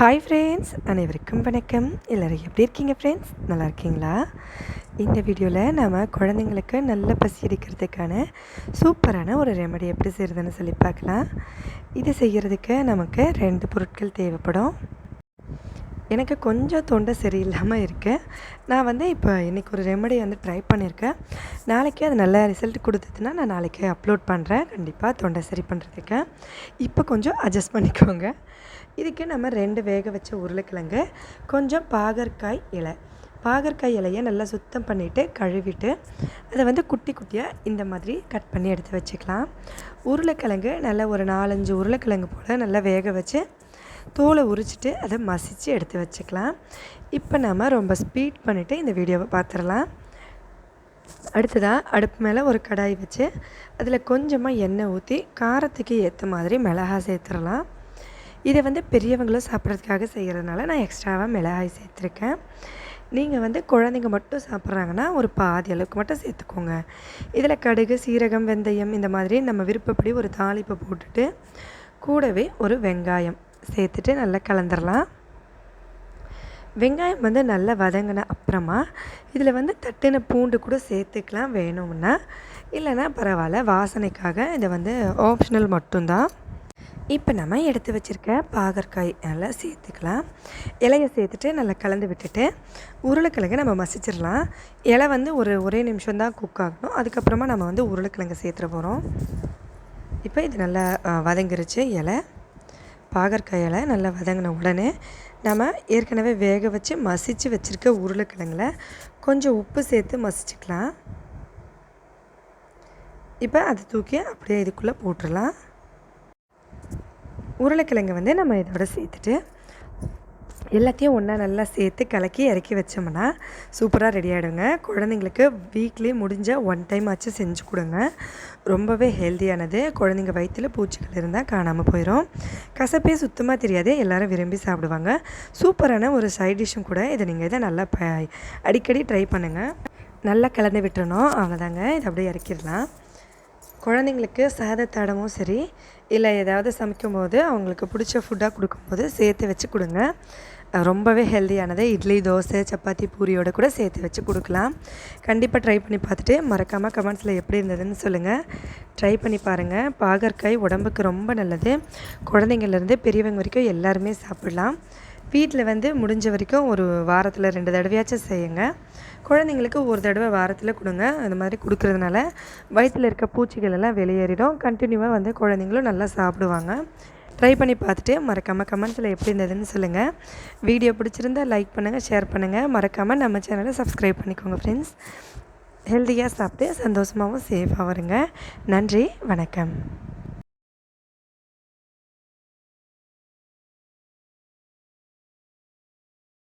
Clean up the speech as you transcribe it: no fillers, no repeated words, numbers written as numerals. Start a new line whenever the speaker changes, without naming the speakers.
Hi friends, அனைவருக்கும் வணக்கம். எல்லோரும் எப்படி இருக்கீங்க ஃப்ரெண்ட்ஸ்? நல்லா இருக்கீங்களா? இந்த வீடியோவில் நாம் குழந்தைங்களுக்கு நல்ல பசி எடுக்கிறதுக்கான சூப்பரான ஒரு ரெமெடி எப்படி செய்கிறதுன்னு சொல்லி பார்க்கலாம். இது செய்கிறதுக்கு நமக்கு 2 பொருட்கள் தேவைப்படும். எனக்கு கொஞ்சம் தொண்டை சரியில்லாமல் இருக்குது. நான் இப்போ இன்றைக்கி ஒரு ரெமெடி ட்ரை பண்ணியிருக்கேன். நாளைக்கு அது நல்ல ரிசல்ட் கொடுத்ததுன்னா நான் நாளைக்கு அப்லோட் பண்ணுறேன். கண்டிப்பாக தொண்டை சரி பண்ணுறதுக்கு இப்போ கொஞ்சம் அட்ஜஸ்ட் பண்ணிக்கோங்க. இதுக்கு நம்ம 2 வேக வச்ச உருளைக்கிழங்கு, கொஞ்சம் பாகற்காய் இலையை நல்லா சுத்தம் பண்ணிவிட்டு கழுவிட்டு அதை குட்டி குட்டியாக இந்த மாதிரி கட் பண்ணி எடுத்து வச்சுக்கலாம். உருளைக்கிழங்கு நல்லா ஒரு 4-5 உருளைக்கிழங்கு போல் நல்லா வேக வச்சு தோலை உரிச்சிட்டு அதை மசித்து எடுத்து வச்சுக்கலாம். இப்போ நம்ம ரொம்ப ஸ்பீட் பண்ணிவிட்டு இந்த வீடியோவை பார்த்துடலாம். அடுத்ததாக அடுப்பு மேலே ஒரு கடாய் வச்சு அதில் கொஞ்சமாக எண்ணெய் ஊற்றி காரத்துக்கு ஏற்ற மாதிரி மிளகாய் சேர்த்துடலாம். இதை பெரியவங்களும் சாப்பிட்றதுக்காக செய்கிறதுனால நான் எக்ஸ்ட்ராவாக மிளகாய் சேர்த்துருக்கேன். நீங்கள் குழந்தைங்க மட்டும் சாப்பிட்றாங்கன்னா ஒரு பாதி அளவுக்கு மட்டும் சேர்த்துக்கோங்க. இதில் கடுகு, சீரகம், வெந்தயம் இந்த மாதிரி நம்ம விருப்பப்படி ஒரு தாளிப்பை போட்டுட்டு கூடவே ஒரு வெங்காயம் சேர்த்துட்டு நல்லா கலந்துடலாம். வெங்காயம் நல்லா வதங்கின அப்புறமா இதில் தட்டின பூண்டு கூட சேர்த்துக்கலாம் வேணும்னா, இல்லைன்னா பரவாயில்ல, வாசனைக்காக இதை ஆப்ஷனல் மட்டும்தான். இப்போ நம்ம எடுத்து வச்சுருக்க பாகற்காய் நல்லா சேர்த்துக்கலாம். இலையை சேர்த்துட்டு நல்லா கலந்து விட்டுட்டு உருளைக்கிழங்கு நம்ம மசிச்சிடலாம். இலை ஒரே நிமிஷம் தான் குக் ஆகணும். அதுக்கப்புறமா நம்ம உருளைக்கிழங்கு சேர்த்துட போகிறோம். இப்போ இது நல்லா வதங்கிருச்சு. பாகற்காய் இலை நல்லா வதங்கின உடனே நம்ம ஏற்கனவே வேக வச்சு மசித்து வச்சுருக்க உருளைக்கிழங்குல கொஞ்சம் உப்பு சேர்த்து மசிச்சுக்கலாம். இப்போ அதை தூக்கி அப்படியே இதுக்குள்ளே போட்டுடலாம். உருளைக்கிழங்கு நம்ம இதோட சேர்த்துட்டு எல்லாத்தையும் ஒன்றா நல்லா சேர்த்து கலக்கி இறக்கி வச்சோம்னா சூப்பராக ரெடி ஆகிடுங்க. குழந்தைங்களுக்கு வீக்லி முடிஞ்ச 1 டைம் ஆச்சு செஞ்சு கொடுங்க. ரொம்பவே ஹெல்த்தியானது. குழந்தைங்க வயிற்றில் பூச்சிகள் இருந்தால் காணாமல் போயிடும். கசப்பே சுத்தமாக தெரியாது, எல்லோரும் விரும்பி சாப்பிடுவாங்க. சூப்பரான ஒரு சைட் டிஷ்ஷும் கூட. இதை நல்லா அடிக்கடி ட்ரை பண்ணுங்கள். நல்லா கலந்து விட்டுறணும், அவ்வளோதாங்க. இதை அப்படியே இறக்கிடலாம். குழந்தைங்களுக்கு சாதத்தடமும் சரி, இல்லை ஏதாவது சமைக்கும்போது அவங்களுக்கு பிடிச்ச ஃபுட்டாக கொடுக்கும்போது சேர்த்து வச்சு கொடுங்க. ரொம்பவே ஹெல்த்தியானது. இட்லி, தோசை, சப்பாத்தி, பூரியோட கூட சேர்த்து வச்சு கொடுக்கலாம். கண்டிப்பாக ட்ரை பண்ணி பார்த்துட்டு மறக்காமல் கமெண்ட்ஸில் எப்படி இருந்ததுன்னு சொல்லுங்கள். ட்ரை பண்ணி பாருங்கள். பாகற்காய் உடம்புக்கு ரொம்ப நல்லது. குழந்தைங்கள்லேருந்து பெரியவங்க வரைக்கும் எல்லாருமே சாப்பிடலாம். வீட்டில் முடிஞ்ச வரைக்கும் ஒரு வாரத்தில் 2 தடவையாச்சும் செய்யுங்க. குழந்தைங்களுக்கு ஒரு தடவை வாரத்தில் கொடுங்க. அந்த மாதிரி கொடுக்குறதுனால வயிற்றில் இருக்க பூச்சிகள் எல்லாம் வெளியேறிடும். கண்டினியூவாக குழந்தைங்களும் நல்லா சாப்பிடுவாங்க. ட்ரை பண்ணி பார்த்துட்டு மறக்காமல் கமெண்ட்ஸில் எப்படி இருந்ததுன்னு சொல்லுங்கள். வீடியோ பிடிச்சிருந்தால் லைக் பண்ணுங்கள், ஷேர் பண்ணுங்கள். மறக்காமல் நம்ம சேனலை சப்ஸ்கிரைப் பண்ணிக்கோங்க ஃப்ரெண்ட்ஸ். ஹெல்த்தியாக சாப்பிட்டு சந்தோஷமாகவும் சேஃபாக வருங்க. நன்றி, வணக்கம்.